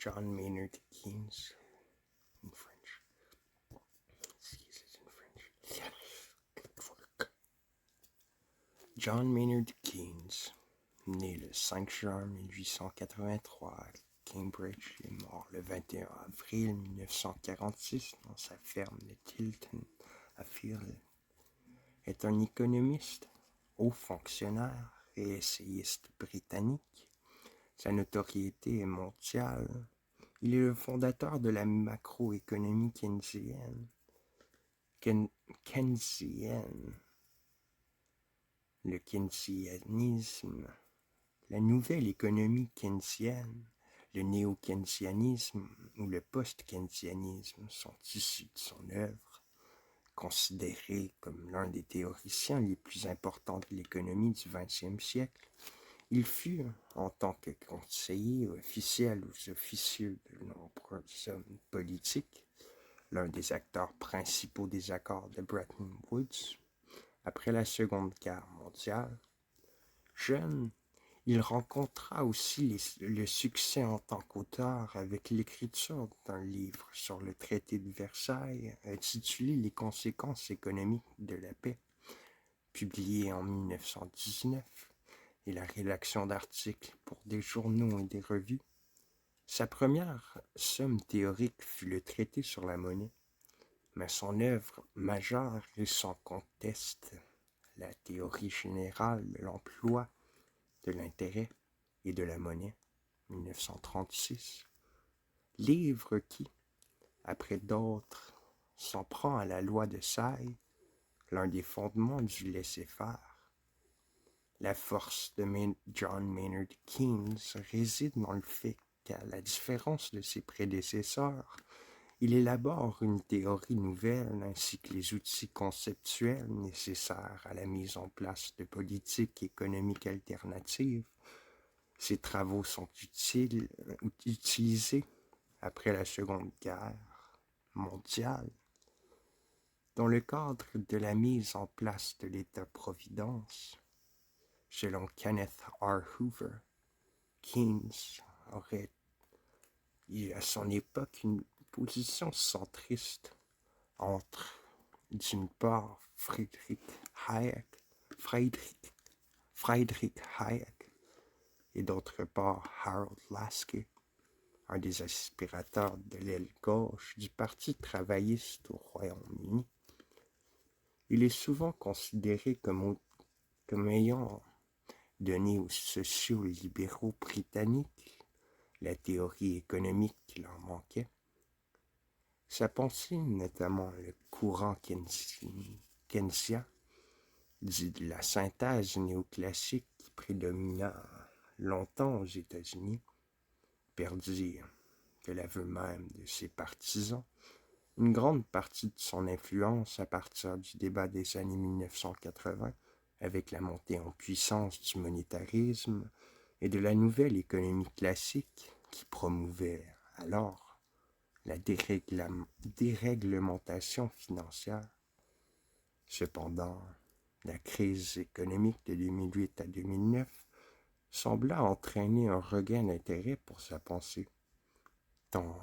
John Maynard Keynes in French. John Maynard Keynes, né le 5 juin 1883 à Cambridge et mort le 21 avril 1946 dans sa ferme de Tilton à Field, est un économiste, haut fonctionnaire et essayiste britannique. Sa notoriété est mondiale. Il est le fondateur de la macroéconomie keynesienne. Le keynesianisme, la nouvelle économie keynesienne, le néo-keynesianisme ou le post-keynesianisme sont issus de son œuvre. Considéré comme l'un des théoriciens les plus importants de l'économie du XXe siècle, il fut, en tant que conseiller officiel ou officieux de nombreux hommes politiques, l'un des acteurs principaux des accords de Bretton Woods. Après la Seconde Guerre mondiale, jeune, il rencontra aussi le succès en tant qu'auteur avec l'écriture d'un livre sur le traité de Versailles intitulé « Les conséquences économiques de la paix », publié en 1919, et la rédaction d'articles pour des journaux et des revues. Sa première somme théorique fut le traité sur la monnaie, mais son œuvre majeure est sans conteste la théorie générale de l'emploi, de l'intérêt et de la monnaie, 1936. Livre qui, après d'autres, s'en prend à la loi de Say, l'un des fondements du laisser-faire. La force de John Maynard Keynes réside dans le fait qu'à la différence de ses prédécesseurs, il élabore une théorie nouvelle ainsi que les outils conceptuels nécessaires à la mise en place de politiques économiques alternatives. Ses travaux sont utilisés après la Seconde Guerre mondiale dans le cadre de la mise en place de l'État-providence. Selon Kenneth R. Hoover, Keynes aurait eu à son époque une position centriste entre, d'une part, Friedrich Hayek et d'autre part Harold Lasker, un des aspirateurs de l'aile gauche du Parti travailliste au Royaume-Uni. Il est souvent considéré comme ayant donné aux sociaux-libéraux britanniques la théorie économique qui leur manquait. Sa pensée, notamment le courant keynésien, dit de la synthèse néoclassique qui prédomina longtemps aux États-Unis, perdit de l'aveu même de ses partisans une grande partie de son influence à partir du débat des années 1980 avec la montée en puissance du monétarisme et de la nouvelle économie classique qui promouvait alors la déréglementation financière. Cependant, la crise économique de 2008 à 2009 sembla entraîner un regain d'intérêt pour sa pensée, tant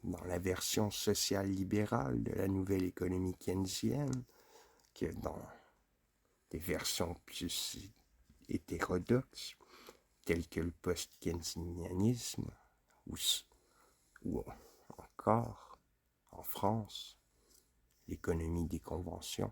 dans la version sociale-libérale de la nouvelle économie keynésienne que dans des versions plus hétérodoxes, telles que le post-keynésianisme ou encore, en France, l'économie des conventions.